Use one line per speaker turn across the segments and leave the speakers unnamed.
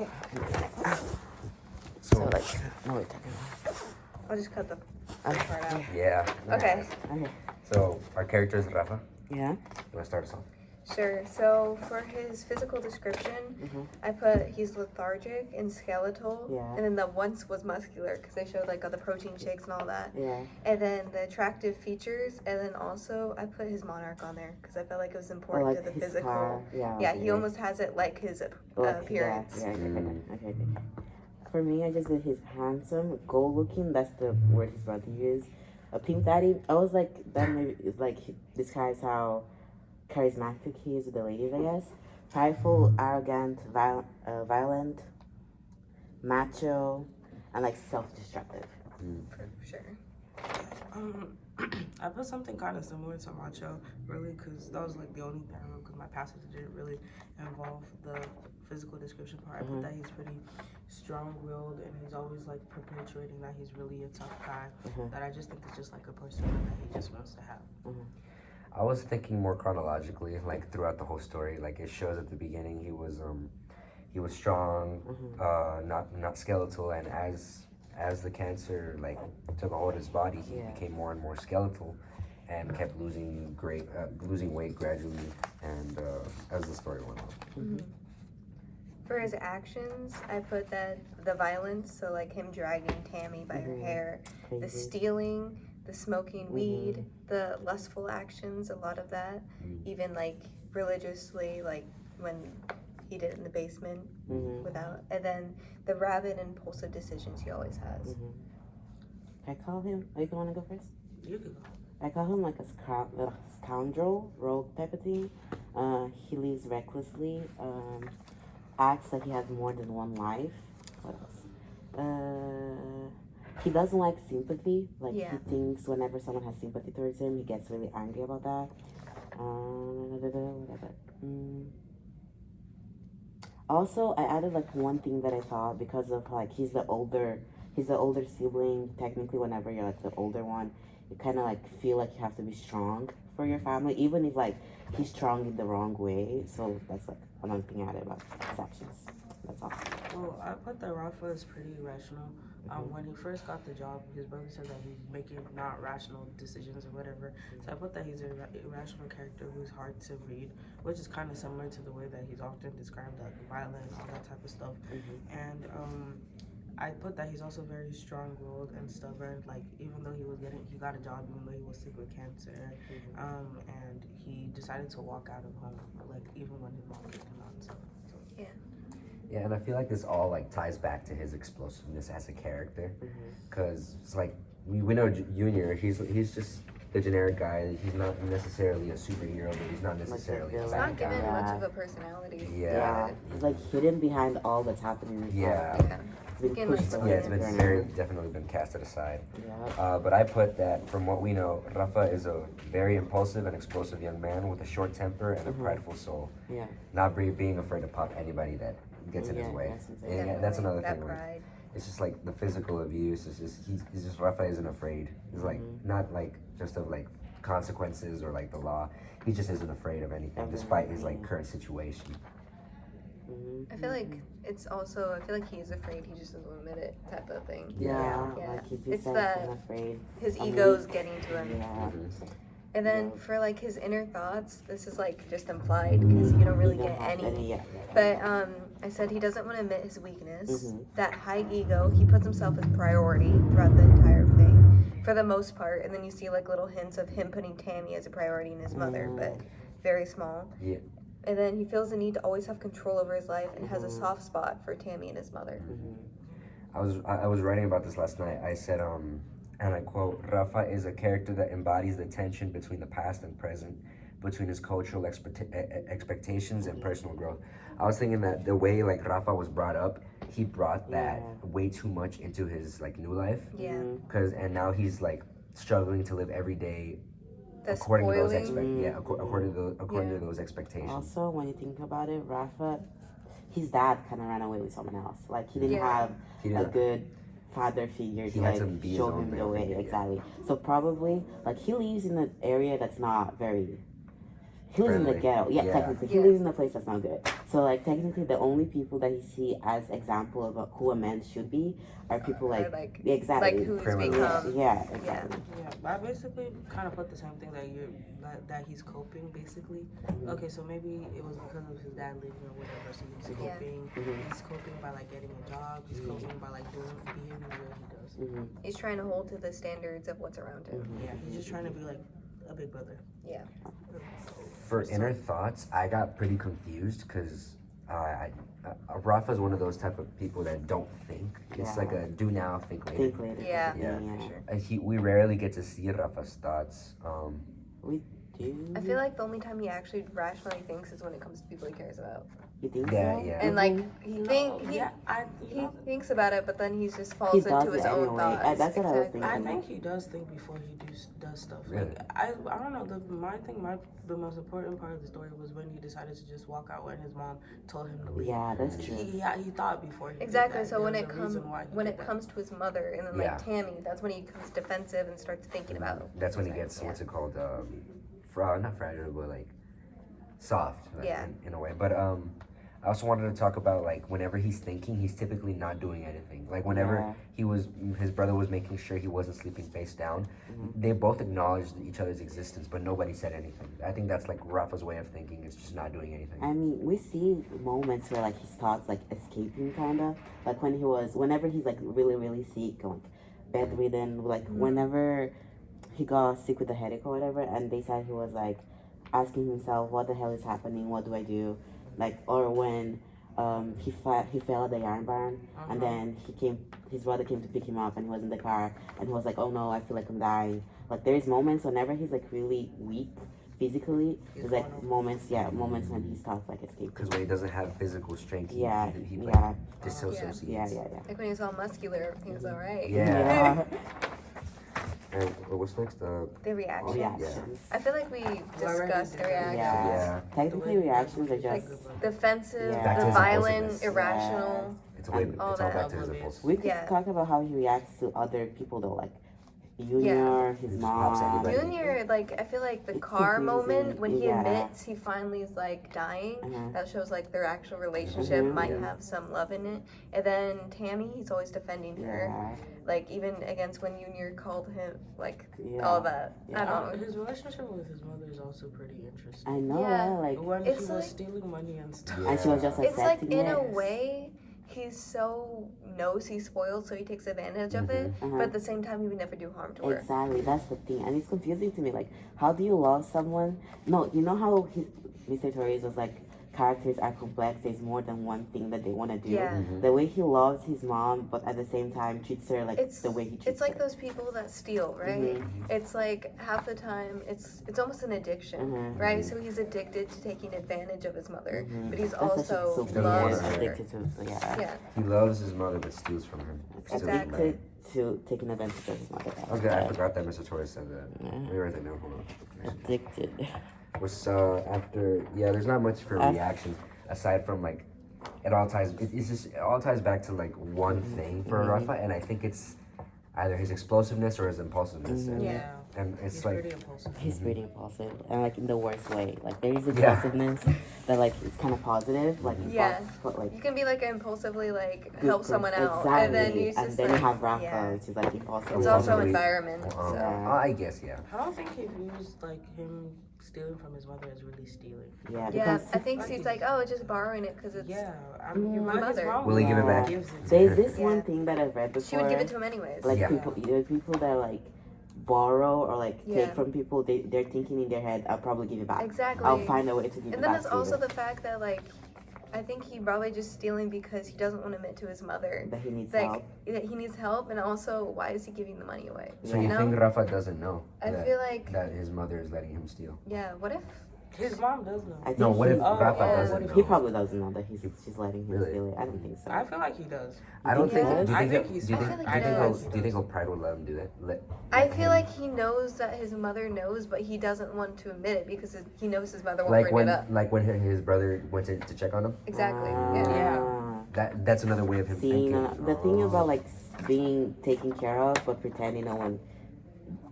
Okay.
So
like, no, we're talking
I'll just cut the
about.
part out.
yeah.
Okay.
Okay.
So our character is Rafa.
Yeah.
You want to start us off?
Sure. So for his physical description, I put he's lethargic and skeletal.
Yeah.
And then the once was muscular because they showed like all the protein shakes and all that.
Yeah.
And then the attractive features, and then also I put his monarch on there because I felt like it was important to the
his
physical.
car. Yeah.
Yeah,
okay.
he almost has it like his appearance.
Yeah. Okay. For me, I just did his handsome, gold looking. That's the word his brother used. A pink daddy. I was like, that maybe is like describes how charismatic he is with the ladies, I guess. Prideful, arrogant, violent, macho, and like self-destructive.
For sure.
I put something kind of similar to Macho, really, because that was like the only thing I wrote, because my passage didn't really involve the physical description part. I put that he's pretty strong-willed, and he's always like perpetuating that he's really a tough guy, that I just think is just like a persona that he just wants to have.
I was thinking more chronologically, like throughout the whole story. Like it shows at the beginning he was strong, not skeletal, and as the cancer like took a hold of his body, he became more and more skeletal, and kept losing weight gradually, and as the story went on.
For his actions, I put that the violence, so like him dragging Tammy by her hair, the stealing, the smoking weed, the lustful actions, a lot of that, even like religiously, like when he did it in the basement without, and then the rabid impulsive decisions he always has.
I call him, are you want to go first?
You could go.
I call him like a scoundrel, rogue type of thing. He lives recklessly, acts like he has more than one life. What else? He doesn't like sympathy. Like he thinks whenever someone has sympathy towards him, he gets really angry about that. Whatever. Also, I added like one thing that I thought, because of like he's the older sibling. Technically, whenever you're like the older one, you kind of like feel like you have to be strong for your family, even if like he's strong in the wrong way. So that's like another thing I added about his actions. That's all.
Well, I put that Rafa is pretty rational. When he first got the job, his brother said that he's making not rational decisions or whatever. So I put that he's a irrational character who's hard to read, which is kind of similar to the way that he's often described, like violent and all that type of stuff. And I put that he's also very strong-willed and stubborn. Like even though he got a job, even though he was sick with cancer, and he decided to walk out of home, like even when his mom kicked him out and stuff. So.
Yeah.
Yeah, and I feel like this all like ties back to his explosiveness as a character, because it's like we know Junior. He's just the generic guy. He's not necessarily a superhero, but he's not necessarily a
He's
bad
not given
guy.
much of a personality.
Yeah.
He's like hidden behind all that's happening in his life.
It's
Definitely been casted aside.
Yeah.
But I put that from what we know, Rafa is a very impulsive and explosive young man with a short temper and a prideful soul.
Yeah.
Not being afraid to pop anybody that gets in his way. And that's another thing. Where it's just like the physical abuse. It's just he's just Rafa isn't afraid. He's like not like just of like consequences or like the law. He just isn't afraid of anything, despite his like current situation.
I feel like it's also, I feel like he's afraid, he just doesn't admit it type of thing.
Like if he
It's
says
that
I'm afraid,
his ego's getting to him.
Yeah.
And then for like his inner thoughts, this is like just implied because you don't really get any. But I said he doesn't want to admit his weakness. That high ego, he puts himself as priority throughout the entire thing, for the most part. And then you see like little hints of him putting Tammy as a priority in his mother, but very small.
Yeah.
And then he feels the need to always have control over his life and has a soft spot for Tammy and his mother.
I was writing about this last night. I said, and I quote, Rafa is a character that embodies the tension between the past and present, between his cultural expectations and personal growth. I was thinking that the way like Rafa was brought up, he brought that way too much into his like new life.
Yeah.
And now he's like struggling to live every day
That's
according to those
spoiling.
to those expectations.
Also, when you think about it, Rafa, his dad kind of ran away with someone else. Like he didn't have a good father figure to like show him the way. Exactly. So probably like he lives in an area that's not very He lives in the
friendly.
ghetto. Yeah,
Yeah.
technically. He
Yeah.
lives in a place that's not good. So, like, technically, the only people that he see as example of who a man should be are people
Or
like,
like
exactly.
who he's
Criminals.
become.
Yeah, exactly.
Yeah, but I basically kind of put the same thing that he's coping basically.
Mm-hmm.
Okay, so maybe it was because of his dad leaving or whatever. So he's
Yeah.
coping.
Mhm.
He's coping by like getting a job. He's coping by like being the way he does.
Mm-hmm.
He's trying to hold to the standards of what's around him.
Yeah, he's just trying to be like a big brother.
Yeah.
For
So-
inner thoughts, I got pretty confused because Rafa's one of those type of people that don't think. It's
Yeah.
like a do now, think later.
Think later.
Yeah.
Yeah.
For sure.
We rarely get to see Rafa's thoughts.
We do.
I feel like the only time he actually rationally thinks is when it comes to people he cares about.
You think
Yeah,
so?
yeah.
And like he
Yeah,
thinks about it, but then he just falls
He
into
does
his
it
own
anyway.
thoughts.
That's what I was
Exactly.
thinking.
I think he does think before he does stuff.
Really?
Like I don't know. The most important part of the story was when he decided to just walk out when his mom told him to leave.
Yeah, that's true.
He thought before he did
Exactly.
that.
So when
There
it
was a
comes
reason why he did that.
comes to his mother and then
Yeah.
like Tammy, that's when he becomes defensive and starts thinking about.
That's when he gets what's it called? Not fragile, but like soft. Like,
Yeah.
in a way. But I also wanted to talk about like whenever he's thinking, he's typically not doing anything. Like whenever his brother was making sure he wasn't sleeping face down, they both acknowledged each other's existence, but nobody said anything. I think that's like Rafa's way of thinking. It's just not doing anything.
I mean, we see moments where like his thoughts like escaping kinda. Like whenever he's like really, really sick, like bedridden, like whenever he got sick with a headache or whatever, and they said he was like asking himself, what the hell is happening? What do I do? Like, or when he fell at the yarn barn, and then his brother came to pick him up, and he was in the car, and he was like, oh no, I feel like I'm dying. Like there's moments whenever he's like really weak physically, there's like moments when he starts like escaping.
Because when he doesn't have physical strength, he
Yeah.
dissociates.
Yeah.
Like when he's all muscular, he was all right.
Yeah. And what's next?
The reaction.
Reactions.
I feel like we discussed the reaction.
Yeah. Technically, reactions are
Like
just.
defensive,
Yeah. Back to
the
his
violent,
impulsiveness.
irrational.
It's way.
all
It's all
that.
back to his impulse.
We could
Yeah.
talk about how he reacts to other people though, like Junior, his
He just pops
mom.
anybody.
Junior, like I feel like the
It's
car
confusing.
moment when he
Yeah.
admits he finally is like dying,
Mhm.
that shows like their actual relationship
Mhm.
might
Yeah.
have some love in it. And then Tammy, he's always defending her,
Yeah.
like even against when Junior called him, like
Yeah.
all that.
Yeah.
I don't know.
His relationship with his mother is also pretty interesting.
I know,
Yeah.
right? Like,
When
It's
he was
like-
stealing money and stuff.
and she was just
It's like
accepting
in
it.
a way, he's so knows he's spoiled, so he takes advantage of it.
Uh-huh.
But at the same time, he would never do harm to her.
Exactly, that's the thing, and it's confusing to me. Like, how do you love someone? No, you know how Mr. Torres was like, characters are complex. There's more than one thing that they want to do.
Yeah.
Mhm.
The way he loves his mom, but at the same time treats her like
It's
the way he treats
It's like
her.
those people that steal, right?
Mhm.
It's like half the time it's almost an addiction,
Mhm.
right? So he's addicted to taking advantage of his mother,
Mhm.
but he's
That's such a-
also
so
doesn't
loves
want her.
her.
addicted to. So yeah.
Yeah,
He loves his mother, but steals from her. Steals from her.
Exactly.
To taking advantage of his mother.
Okay, I forgot that Mr. Torres said that.
Yeah.
Let me write that down. Hold on.
Addicted.
Was after? Yeah, there's not much for
Af-
reaction aside from like it all ties. It all ties back to like one thing for Rafa, and I think it's either his explosiveness or his impulsiveness. And,
Yeah.
and it's
He's
like
pretty impulsive.
He's pretty impulsive, and like in the worst way. Like there is
Yeah.
impulsiveness that like is kind of positive, like
Yeah.
but like
you can be like impulsively like
good
help
per-
someone out,
exactly.
and then you just
you
like
have Rafa,
yeah.
which is like impulsive.
It's also
Impulsively-
environment. So.
Yeah.
I guess yeah.
I don't think he views like him stealing from his mother as really stealing.
Yeah,
Yeah,
because
I think he's like, oh, it's just borrowing it because it's.
Yeah, I mean,
My
his
mother.
mom
Will he give it back?
gives it to
there's
her.
this
Yeah.
one thing that I've read before.
She would give it to him anyways.
Like
Yeah.
people that like borrow or like
Yeah.
take from people. They're thinking in their head, I'll probably give it back.
Exactly.
I'll find a way to give it
And
back.
then there's
to
also
you.
the fact that like, I think he probably just stealing because he doesn't want to admit to his mother
that he needs
like
help.
that he needs help, and also why is he giving the money away?
So
Yeah.
you
know?
think Rafa doesn't know
I
that,
feel like
that his mother is letting him steal?
yeah. What if?
His mom does know.
I think
No, what if
he,
Rafa
yeah.
doesn't know?
he probably doesn't know that she's letting him
Really?
steal it. I don't think so.
I feel like he does.
I don't think.
Yeah.
Do you
I
think?
think
do
he's
you
fine.
think?
I feel like
do you
he
think?
does.
Do you think he'll pride would let him do that?
I
let
feel
him-
like he knows that his mother knows, but he doesn't want to admit it because he knows his mother won't
like
bring
when
it up.
like when his brother went to check on him.
Exactly.
Ah.
Yeah.
That's another way of him
Seeing
thinking.
the thing
Oh.
about like being taken care of, but pretending no one,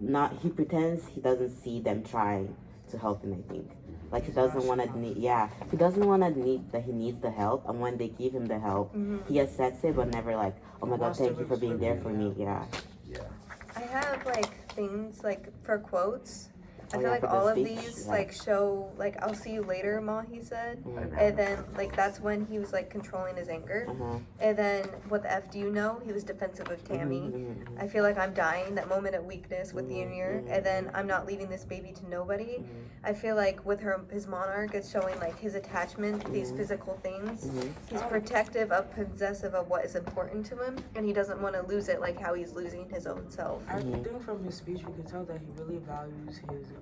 not he pretends he doesn't see them trying to help him. I think Like he
He's
doesn't want to
rational.
need. Yeah, he doesn't want to need that he needs the help, and when they give him the help, he accepts it, but never like, oh my god,
Wants to
thank you for being there for me.
yeah.
Yeah.
I have like things like for quotes. I
Oh,
feel
yeah,
like
for the
all of
speech,
these
yeah.
like show like I'll see you later, Ma. He said,
Mhm.
and then like that's when he was like controlling his anger.
Uh-huh.
And then what the f do you know? He was defensive of Tammy.
Mhm.
I feel like I'm dying. That moment of weakness with
Mhm,
Junior,
mhm,
and then I'm not leaving this baby to nobody.
Mhm.
I feel like with his monarch, it's showing like his attachment to these physical things.
Mhm.
He's protective of, possessive of what is important to him, and he doesn't want to lose it like how he's losing his own self.
I think from his speech we can tell that he really values his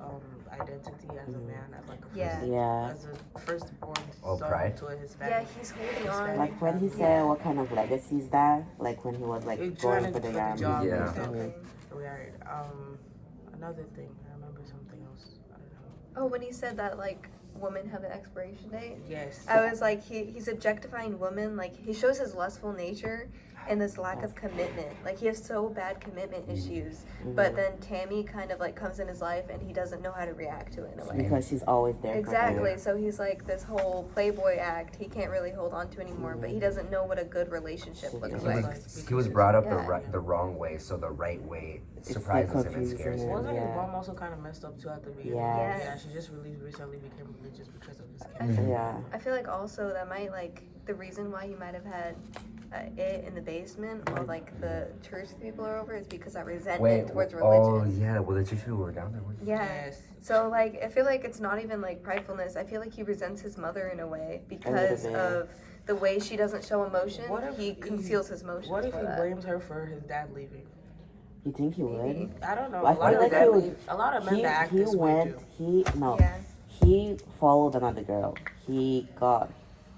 identity as a man, as like a
Yeah.
Yeah.
as a firstborn
Oh,
son
pride?
to his
Yeah,
family.
he's holding
His
on.
family.
Like when he said,
Yeah.
what kind of legacy is that? Like when he was like
He's
going
trying
for
to
the
for the job.
Yeah.
and stuff.
Exactly.
Right. Another thing. I remember something else. I don't know.
Oh, when he said that like women have an expiration date,
Yes.
I was like, he's objectifying women. Like he shows his lustful nature and this lack of commitment. Like he has so bad commitment issues. But then Tammy kind of like comes in his life and he doesn't know how to react to it in a way.
Because she's always there.
Exactly.
Yeah.
So he's like this whole playboy act he can't really hold on to anymore, but he doesn't know what a good relationship looks
Yeah.
like.
He was brought up
Yeah.
the wrong way, so the right way
It's,
surprises
like,
him and
confusing
scares him.
him.
Wasn't
Yeah.
his mom also kind of messed up too at the beginning?
Yes.
Yeah, she just recently became religious because of his
I
kid.
feel,
Yeah.
I feel like also that might like the reason why he might have had it in the basement or like the church people are over is because that resentment
Wait,
towards
oh
religion.
yeah, well the church people were down there.
Yeah.
Yes.
So like I feel like it's not even like pridefulness. I feel like he resents his mother in a way because
bit.
of the way she doesn't show emotion.
What if
He
he-
conceals his emotions.
What if
for
he
that.
blames her for his dad leaving?
You think he would?
Maybe.
I don't know.
I
A lot
feel
of
like
men,
he would.
a lot of men that act
He
this way
went.
too.
Yeah.
He followed another girl. He got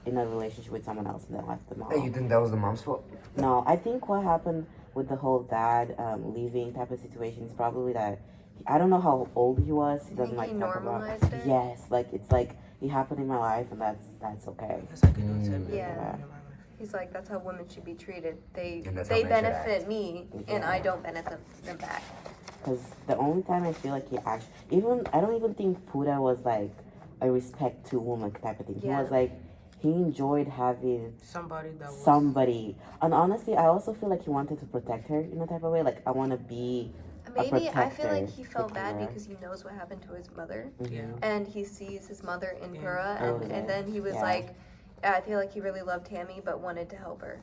in a relationship with someone else and then left the mom.
Hey, you think that was the mom's fault?
No, I think what happened with the whole dad leaving type of situation is probably that I don't know how old he was. He
You
doesn't
think
like
he
talk about.
normalized it?
Yes, like it's like it happened in my life and that's okay.
That's like a new tip.
Yeah. He's like, that's how women should be treated. They
And that's how
they
men should
benefit
act.
me, and I don't benefit them back.
Because the only time I feel like he actually, even I don't even think Puda was like a respect to woman type of thing. He
Yeah.
was like he enjoyed having
Somebody that was
somebody, and honestly, I also feel like he wanted to protect her in a type of way. Like I want to be.
Maybe I feel
protector
like he felt
to
bad
her.
because he knows what happened to his mother,
Yeah.
and he sees his mother in
Yeah.
Pura,
Oh,
and then he was
yeah.
like, I feel like he really loved Tammy, but wanted to help her.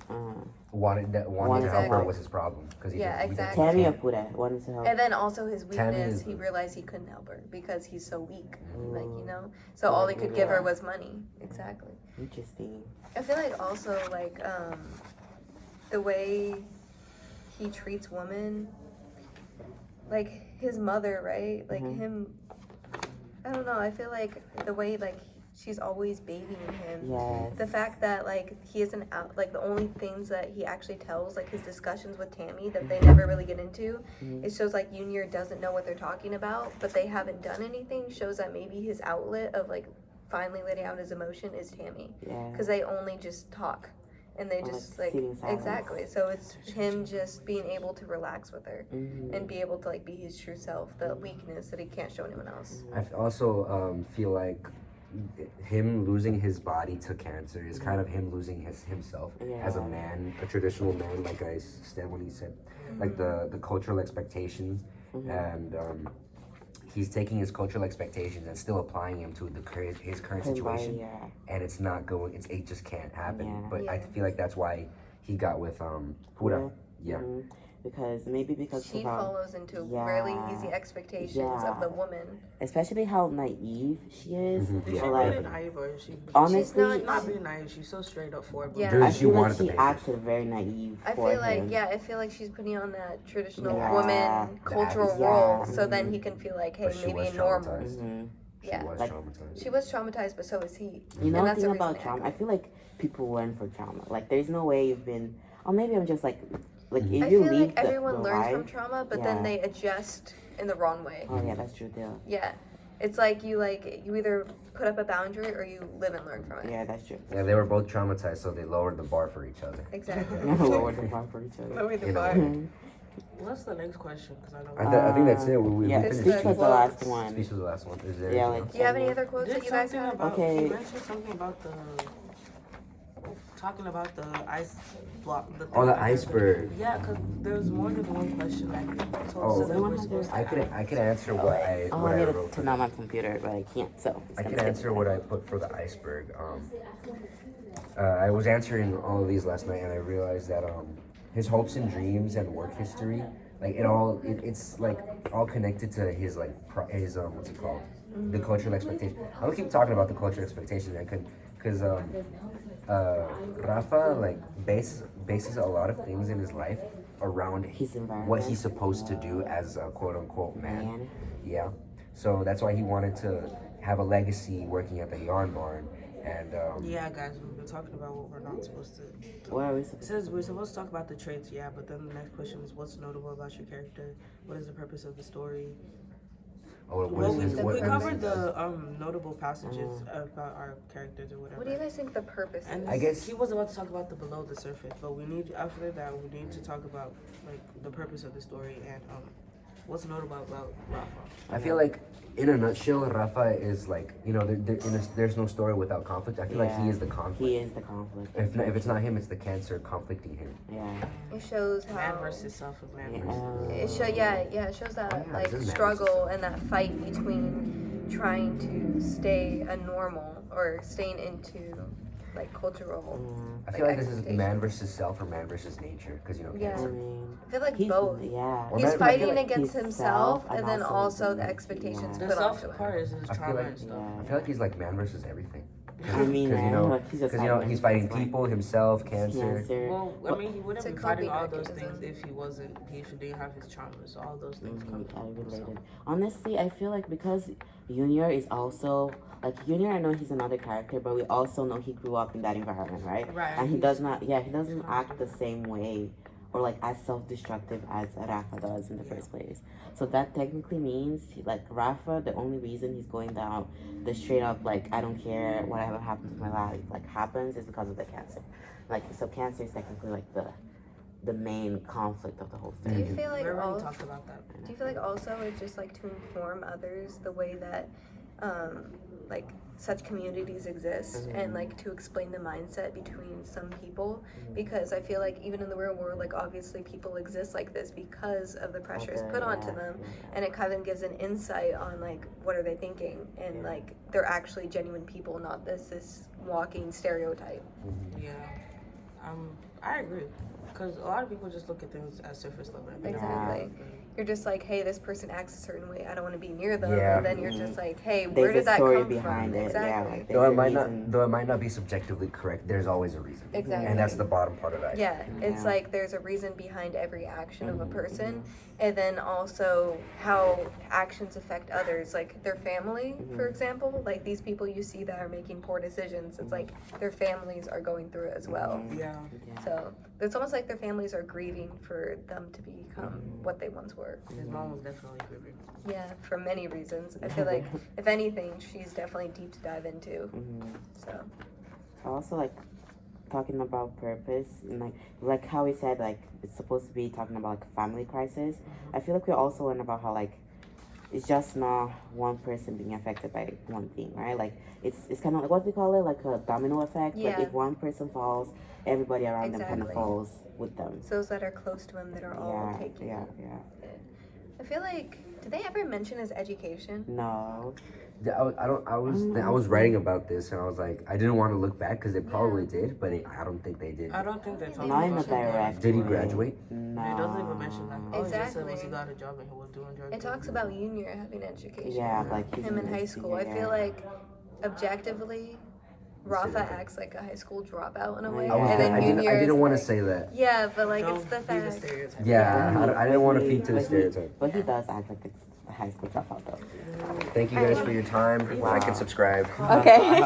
Wanted to help her
Exactly.
was his problem because
Yeah,
he didn't
exactly.
Tammy or
can't-
Puda wanted to help.
And then also his
Tammy
weakness,
is-
he realized he couldn't help her because he's so weak, like you know. So all he could give her was money. Exactly.
Interesting.
I feel like also like the way he treats women, like his mother, right? Like him. I don't know. I feel like the way like she's always babying him.
Yes.
The fact that like he isn't out, like the only things that he actually tells, like his discussions with Tammy that they never really get into, it shows like Junior doesn't know what they're talking about, but they haven't done anything. Shows that maybe his outlet of like finally letting out his emotion is Tammy,
Yeah.
because they only just talk, and they
Or,
just
like,
like
sit in silence.
exactly. So it's him just being able to relax with her
Mhm.
and be able to like be his true self, the weakness that he can't show anyone else.
I also feel like him losing his body to cancer is kind of him losing himself as a
Yeah.
man, a traditional man, like I said when he said, like the cultural expectations, and he's taking his cultural expectations and still applying them to his current
His
situation,
body, yeah.
and it's not going. It just can't happen.
Yeah.
But I
Yeah.
feel like that's why he got with Pura. Yeah.
Mhm. Because
She
of how,
follows into
Yeah.
really easy expectations
Yeah.
of the woman.
especially how naive she is.
Mhm.
Is
Yeah.
she
Or,
really
like,
naive or is she?
honestly,
not-
Not being naive. She's so straight up for it. but-
Yeah.
Dude,
I
she
feel like
wanted the
she
papers.
acted very naive
I
for
feel like
him.
I feel like she's putting on that traditional
Yeah.
woman
The
cultural
act-
role,
yeah.
so then he can feel like, hey,
But she
maybe
was
normal.
traumatized.
Mhm.
She
Yeah.
was
Like-
traumatized.
She was traumatized, but so is he.
You know
And
the
that's the
thing
reason
about
they
trauma?
act.
I feel like people learn from trauma. Like there's no way you've been, or maybe I'm just like if
I
you
feel
leave
like everyone
the
learns
life,
from trauma, but then
yeah.
they adjust in the wrong way.
Oh yeah, that's true too.
Yeah. It's like you either put up a boundary or you live and learn from it.
Yeah, that's true.
Yeah, they were both traumatized, so they lowered the bar for each other.
Exactly.
Lower the bar for each other.
Lower the
You know.
bar.
What's the next question? Because I know.
I think that's it. We
Yeah,
finished
speech was the last one.
Speech was the last one. Is there
Yeah,
anything
like-
Do you have any other quotes
Did
that you guys
something
have?
about?
Okay.
He mentioned something about the. Talking about the ice block. The
Oh, the
thing.
iceberg.
Yeah, because there was more than one question that he told
Oh.
us that we're supposed to
I could answer what I
Oh,
what
I
I
need to
wrote.
turn on my computer, but I can't, so. it's
I
gonna
can
take
answer
me.
what I put for the iceberg. I was answering all of these last night, and I realized that his hopes and dreams and work history, like it's like all connected to his his what's it called, the cultural expectation. I'm gonna keep talking about the cultural expectation, man, because Rafa like bases a lot of things in his life around
His environment.
what he's supposed to do as a quote unquote man.
Man.
Yeah. So that's why he wanted to have a legacy working at the yarn barn. And
Yeah, guys, we've been talking about what we're not supposed to.
What are we
It
supposed
says we're supposed to talk about the traits, yeah, but then the next question is what's notable about your character? What is the purpose of the story?
what
Well,
is
we,
his, what
we
is
covered
his-
the notable passages about our characters or whatever.
What do you guys think the purpose
And
is?
I guess-
he was about to talk about the below the surface, but we need after that we need to talk about like the purpose of the story and what's notable about Rafa.
I feel like in a nutshell, Rafa is like there's no story without conflict. I feel like he
Yeah.
is the conflict.
He is the conflict.
If it's not him, it's the cancer conflicting him.
Yeah.
It shows
Man
how
versus self and man
Yeah.
versus.
it shows that
Oh, yeah,
like
it is man
struggle and that fight between trying to stay a normal or staying into like cultural.
I feel like this is
expectations.
man versus self or man versus nature, because
Yeah.
I
cancer.
mean,
I feel like
he's
both.
yeah.
Or
He's
man- I feel
fighting
like
against
he's
himself
self
and
and
then
also
also the
the-
expectations
yeah.
The
put
self
onto him.
part is his
I feel
trauma
like-
and stuff.
Yeah.
I feel like he's like man versus everything.
I mean,
Because
he's just
he's fighting people, himself, cancer.
Cancer.
Well, I mean, he wouldn't
It's a
be fighting
coping
all those
mechanism.
things if he didn't have his traumas. So all those things come
I
from himself.
related. Honestly, I feel like because Junior is also like Junior, I know he's another character, but we also know he grew up in that environment, right?
Right.
And he does not, yeah, he doesn't act the same way or like as self-destructive as Rafa does in the first place. So that technically means like Rafa, the only reason he's going down the straight up like I don't care whatever happens in my life like happens is because of the cancer. Like so, cancer is technically like the main conflict of the whole
Do
story.
you feel like
We already
also,
talked about that.
do you feel like also it's just like to inform others the way that like such communities exist and like to explain the mindset between some people because I feel like even in the real world like obviously people exist like this because of the pressures
Okay,
put onto
yeah,
them and it kind of gives an insight on like what are they thinking and like they're actually genuine people, not this walking stereotype.
Yeah. I agree. Because a lot of people just look at things as surface level.
Exactly. You're just like, hey, this person acts a certain way. I don't want to be near them.
Yeah.
And then you're just like, hey,
There's
where
a
did that
story
come
behind
from?
it,
Exactly.
yeah, like
Though
there's
it
a
might
reason.
not be subjectively correct, there's always a reason.
Exactly.
And that's the bottom part of that.
Yeah, it's
Yeah.
like there's a reason behind every action of a
Mhm,
person, and then also how actions affect others, like their family, for
Mhm.
example. Like these people you see that are making poor decisions, it's like their families are going through it as well.
Mhm.
Yeah.
Yeah.
So it's almost like their families are grieving for them to become what they once were.
His mom was definitely grieving.
Yeah, for many reasons. I feel like if anything, she's definitely deep to dive into.
Mhm.
So
Also like talking about purpose and like how we said like it's supposed to be talking about like a family crisis. I feel like we also learn about how like it's just not one person being affected by one thing, right? Like it's kind of like what we call it, like a domino effect. Like
Yeah.
if one person falls, everybody around them kind of
Exactly.
falls with them.
it's those that are close to him that are all
Yeah,
taking
yeah,
it.
yeah.
I feel like, did they ever mention his education?
No.
I was writing about this and I was like, I didn't want to look back because they probably did, but I don't think they did.
I don't think they talked
Not in a
about that.
direct
Did he
way.
graduate?
No.
It doesn't even mention that. All it just said was he
Exactly.
got a job and he was doing drugs.
It talks about Junior having education.
Yeah, like he's
Him in high
this
school. I
senior,
feel
yeah.
like, objectively, Rafa acts like a high school dropout in a way.
I
I was
and
gonna,
then
I
Junior
didn't
is
want to
like-
say that.
Yeah, but like
Don't
it's the
be the
fact.
stereotype.
Yeah, I didn't want to feed to the
But he-
stereotype.
But he does act like it's a high school dropout though.
Thank you guys for your time. Like and subscribe.
Okay.